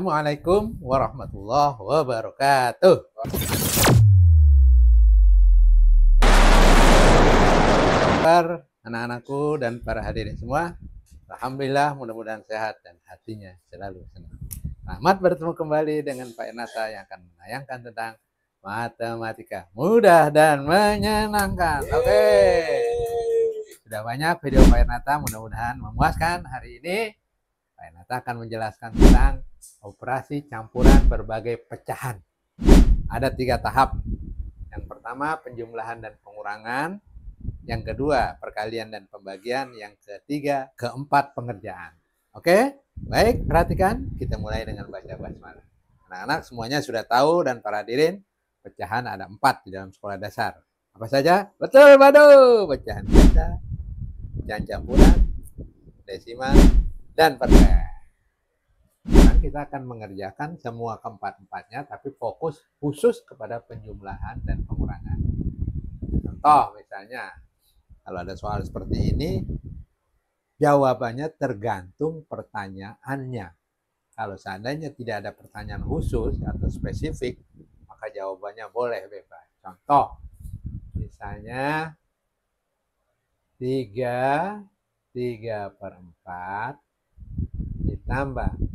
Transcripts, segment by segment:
Assalamualaikum warahmatullahi wabarakatuh. Kabar anak-anakku dan para hadirin semua. Alhamdulillah, mudah-mudahan sehat dan hatinya selalu senang. Selamat bertemu kembali dengan Pak Enata yang akan menayangkan tentang matematika mudah dan menyenangkan. Oke. Sudah banyak video Pak Enata, mudah-mudahan memuaskan. Hari ini Pak Enata akan menjelaskan tentang operasi campuran berbagai pecahan. Ada 3 tahap. Yang pertama penjumlahan dan pengurangan, yang kedua perkalian dan pembagian, yang ketiga keempat pengerjaan. Oke, baik, perhatikan. Kita mulai dengan baca basmalah. Anak-anak semuanya sudah tahu dan para hadirin, pecahan ada 4 di dalam sekolah dasar. Apa saja? Betul, Badu. Pecahan biasa, pecahan campuran, desimal, dan persen. Sekarang kita akan mengerjakan semua keempat-empatnya, tapi fokus khusus kepada penjumlahan dan pengurangan. Contoh misalnya, kalau ada soal seperti ini, jawabannya tergantung pertanyaannya. Kalau seandainya tidak ada pertanyaan khusus atau spesifik, maka jawabannya boleh bebas. Contoh, misalnya 3/4 ditambah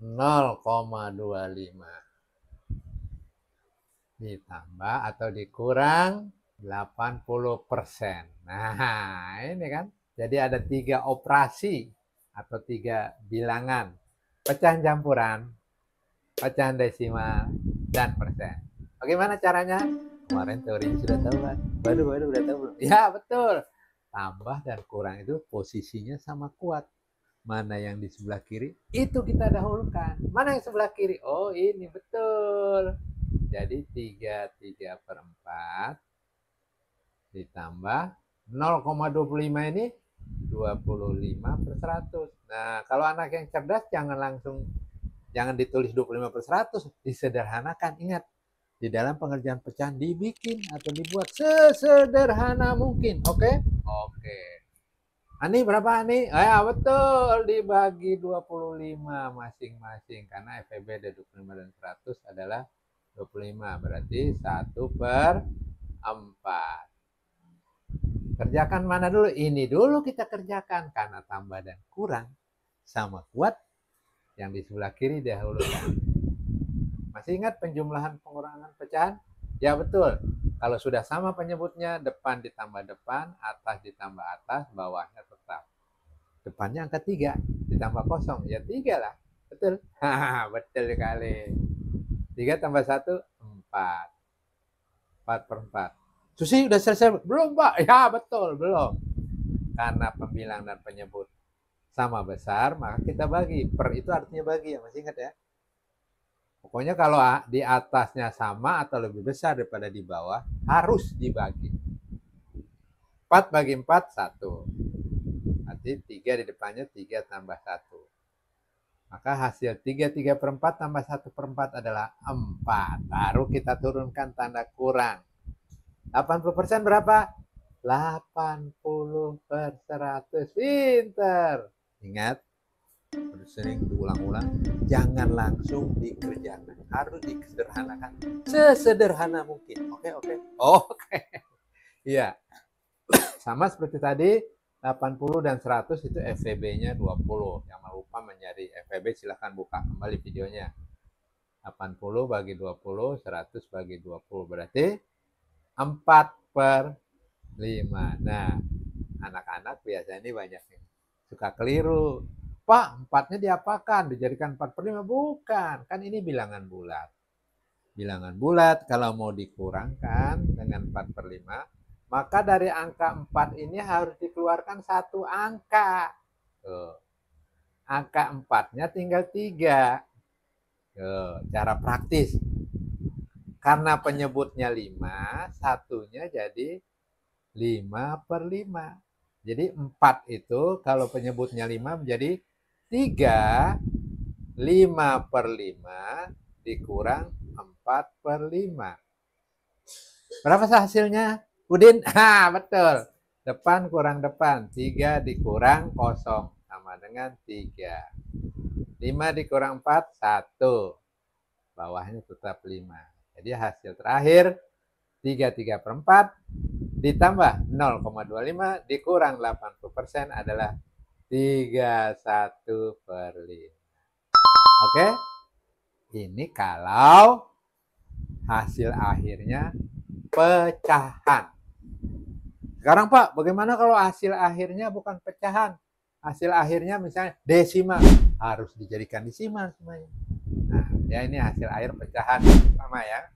0,25 ditambah atau dikurang 80%. Nah, ini kan. Jadi ada 3 operasi atau 3 bilangan. Pecahan campuran, pecahan desimal, dan persen. Bagaimana caranya? Kemarin teorinya sudah tahu kan? Baru udah tahu belum? Ya, betul. Tambah dan kurang itu posisinya sama kuat. Mana yang di sebelah kiri, itu kita dahulukan. Mana yang sebelah kiri? Oh, ini betul. Jadi 3/4 ditambah 0,25 ini 25/100. Nah, kalau anak yang cerdas jangan ditulis 25/100, disederhanakan. Ingat, di dalam pengerjaan pecahan dibikin atau dibuat sesederhana mungkin. Oke? Oke. Ani berapa Ani? Ya betul, dibagi 25 masing-masing, karena FEB dari 25 dan 100 adalah 25, berarti 1/4. Kerjakan mana dulu? Ini dulu kita kerjakan, karena tambah dan kurang sama kuat, yang di sebelah kiri dahulukan. Masih ingat penjumlahan pengurangan pecahan? Ya betul. Kalau sudah sama penyebutnya, depan ditambah depan, atas ditambah atas, bawahnya tetap. Depannya angka 3, ditambah kosong, ya 3 lah. Betul? Betul sekali. 3 tambah 1, 4. 4/4. Susi udah selesai? Belum, Pak. Ya betul, belum. Karena pembilang dan penyebut sama besar, maka kita bagi. Per itu artinya bagi, ya masih ingat ya? Pokoknya kalau di atasnya sama atau lebih besar daripada di bawah, harus dibagi. 4 bagi 4, 1. Berarti 3 di depannya, 3 tambah 1. Maka hasil 3/4 tambah 1/4 adalah 4. Baru kita turunkan tanda kurang. 80% berapa? 80/100. Pinter. Ingat, sering diulang-ulang, jangan langsung dikerjakan, harus disederhanakan sesederhana mungkin. Oke. Iya, sama seperti tadi, 80 dan 100 itu FEB-nya 20. Yang lupa mencari FEB silahkan buka kembali videonya. 80 bagi 20, 100 bagi 20, berarti 4/5. Nah, anak-anak biasanya ini banyak nih suka keliru. Pak, 4-nya diapakan? Dijadikan 4/5? Bukan, kan ini bilangan bulat. Bilangan bulat kalau mau dikurangkan dengan 4/5, maka dari angka 4 ini harus dikeluarkan 1 angka. Tuh. Angka 4-nya tinggal 3. Tuh, cara praktis. Karena penyebutnya 5, satunya jadi 5/5. Jadi 4 itu kalau penyebutnya 5 menjadi 3, 5/5 dikurang 4/5. Berapa hasilnya? Udin? Betul. Depan kurang depan. 3 dikurang kosong sama dengan 3. 5 dikurang 4, 1. Bawahnya tetap 5. Jadi hasil terakhir 33/4 ditambah 0,25 dikurang 80% adalah 31/5. Oke? Ini kalau hasil akhirnya pecahan. Sekarang Pak, bagaimana kalau hasil akhirnya bukan pecahan? Hasil akhirnya misalnya desimal, harus dijadikan desimal semuanya. Nah, ya ini hasil akhir pecahan pertama ya.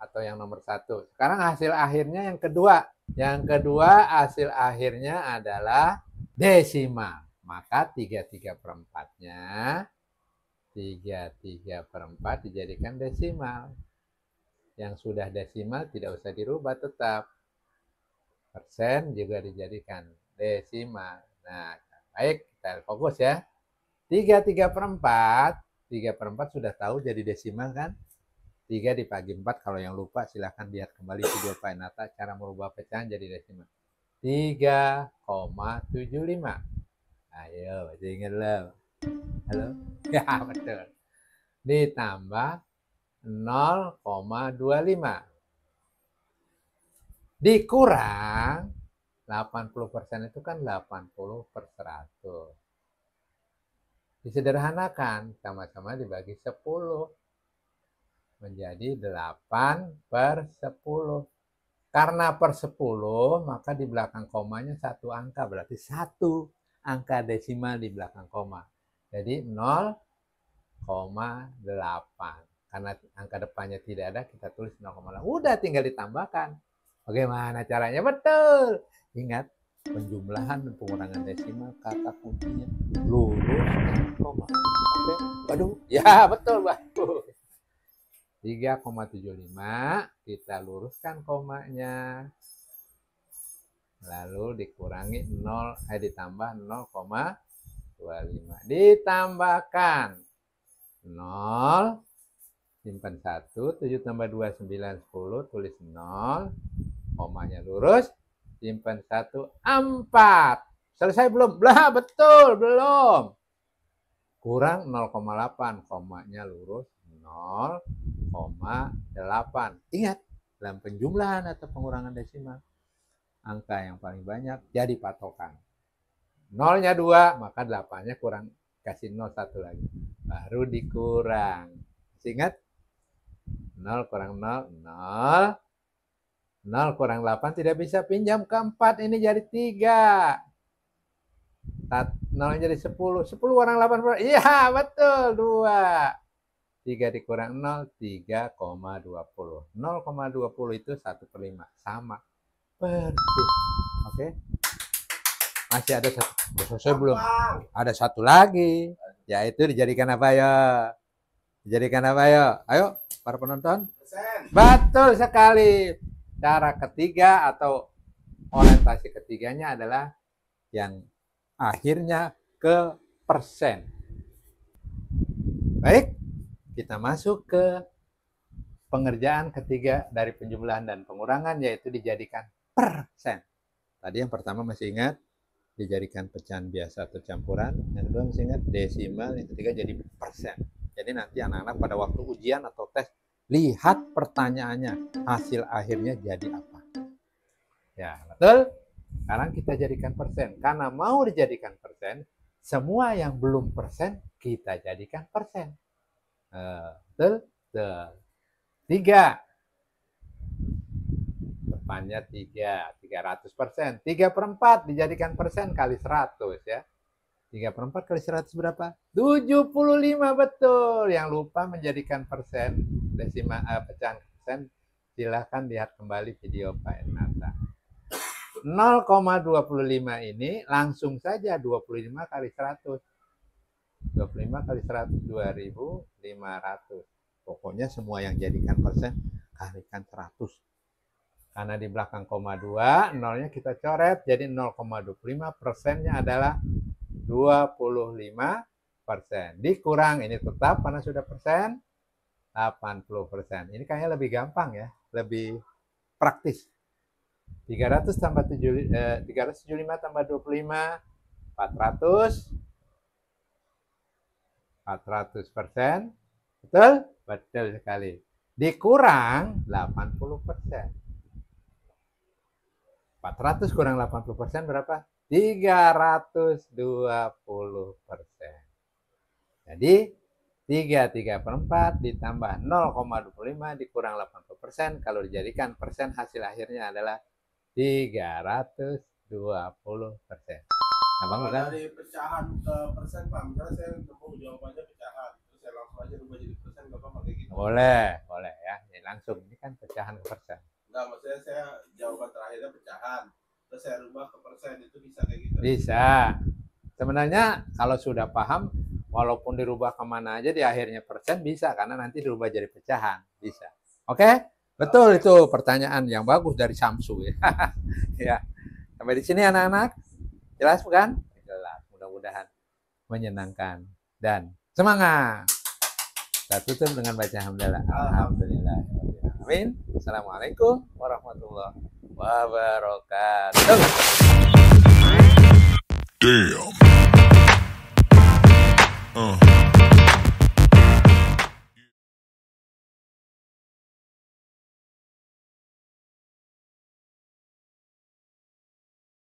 Atau yang nomor 1. Sekarang hasil akhirnya yang kedua. Yang kedua hasil akhirnya adalah desimal. Maka 33/4-nya 33/4 dijadikan desimal. Yang sudah desimal tidak usah dirubah tetap. Persen juga dijadikan desimal. Nah, baik, kita fokus ya. 33/4 sudah tahu jadi desimal kan? 3 dibagi 4, kalau yang lupa silahkan lihat kembali video Pak Enata cara merubah pecahan jadi desimal. 3,75. Ayo, masih ingat lo? Halo? Ya, betul. Ditambah 0,25. Dikurang 80% itu kan 80/100. Disederhanakan, sama-sama dibagi 10. Menjadi 8/10. Karena per 10, maka di belakang komanya 1 angka, berarti 1 angka desimal di belakang koma. Jadi 0,8. Karena angka depannya tidak ada, kita tulis 0,8. Udah tinggal ditambahkan. Bagaimana caranya? Betul. Ingat, penjumlahan dan pengurangan desimal kata kuncinya lurus dan koma. Oke? Waduh, ya betul, bagus. 3,75 kita luruskan komanya, lalu dikurangi 0 ditambah 0,25 ditambahkan 0 simpan 1, 7 tambah 2 9 10 tulis 0 komanya lurus simpan 1 4. Selesai belum? Lah betul belum. Kurang 0,8 komanya lurus 0,8. Ingat, dalam penjumlahan atau pengurangan desimal, angka yang paling banyak jadi patokan. 0-nya 2, maka 8-nya kurang, kasih 0 1 lagi. Baru dikurang. Ingat? 0 kurang 0, 0. 0 kurang 8 tidak bisa pinjam ke 4, ini jadi 3. 0 jadi 10. 10 kurang 8. Iya, betul, 2. 3 dikurang 0, 3,20. 0,20 itu 1/5. Sama. Persis. Oke. Masih ada satu. Selesai belum? Ada satu lagi. Yaitu dijadikan apa ya? Dijadikan apa ya? Ayo, para penonton. Betul sekali. Cara ketiga atau orientasi ketiganya adalah yang akhirnya ke persen. Baik, kita masuk ke pengerjaan ketiga dari penjumlahan dan pengurangan, yaitu dijadikan persen. Tadi yang pertama masih ingat, dijadikan pecahan biasa atau campuran. Yang kedua masih ingat desimal. Yang ketiga jadi persen. Jadi nanti anak-anak pada waktu ujian atau tes, lihat pertanyaannya, hasil akhirnya jadi apa. Ya, betul? Sekarang kita jadikan persen. Karena mau dijadikan persen, semua yang belum persen, kita jadikan persen. Betul? 3. Depannya 3. 300%. 3/4 dijadikan persen kali 100 ya. 3/4 kali 100 berapa? 75, betul. Yang lupa menjadikan persen, desimal pecahan persen, silahkan lihat kembali video Pak Enata. 0,25 ini langsung saja 25 kali 100. 25 kali 100, 2.500. Pokoknya semua yang jadikan persen, kalikan 100. Karena di belakang koma 2, nolnya kita coret, jadi 0,25 persennya adalah 25%. Dikurang, ini tetap karena sudah persen, 80%. Ini kayaknya lebih gampang ya, lebih praktis. 375 tambah 25, 400. 400%. Betul? Betul sekali. Dikurang 80%. 400 kurang 80% berapa? 320%. Jadi 3/4 ditambah 0,25 dikurang 80%, kalau dijadikan persen hasil akhirnya adalah 320%. Gampang bukan? Dari pecahan ke persen, Pak. Misalnya saya nemu jawabannya pecahan, terus saya langsung aja rubah jadi persen, gampang kayak gitu? Boleh ya. Jadi langsung, ini kan pecahan ke persen. Enggak, maksudnya saya jawaban terakhirnya pecahan, terus saya rubah ke persen, itu bisa kayak gitu? Bisa. Sebenarnya kalau sudah paham, walaupun dirubah kemana aja di akhirnya persen bisa, karena nanti dirubah jadi pecahan. Bisa. Oke? Betul, itu pertanyaan yang bagus dari Samsu ya. Ya. Sampai di sini anak-anak. Jelas bukan? Jelas. Mudah-mudahan menyenangkan dan semangat. Kita tutup dengan baca hamdalah. Alhamdulillah. Amin. Assalamualaikum warahmatullahi wabarakatuh. Damn.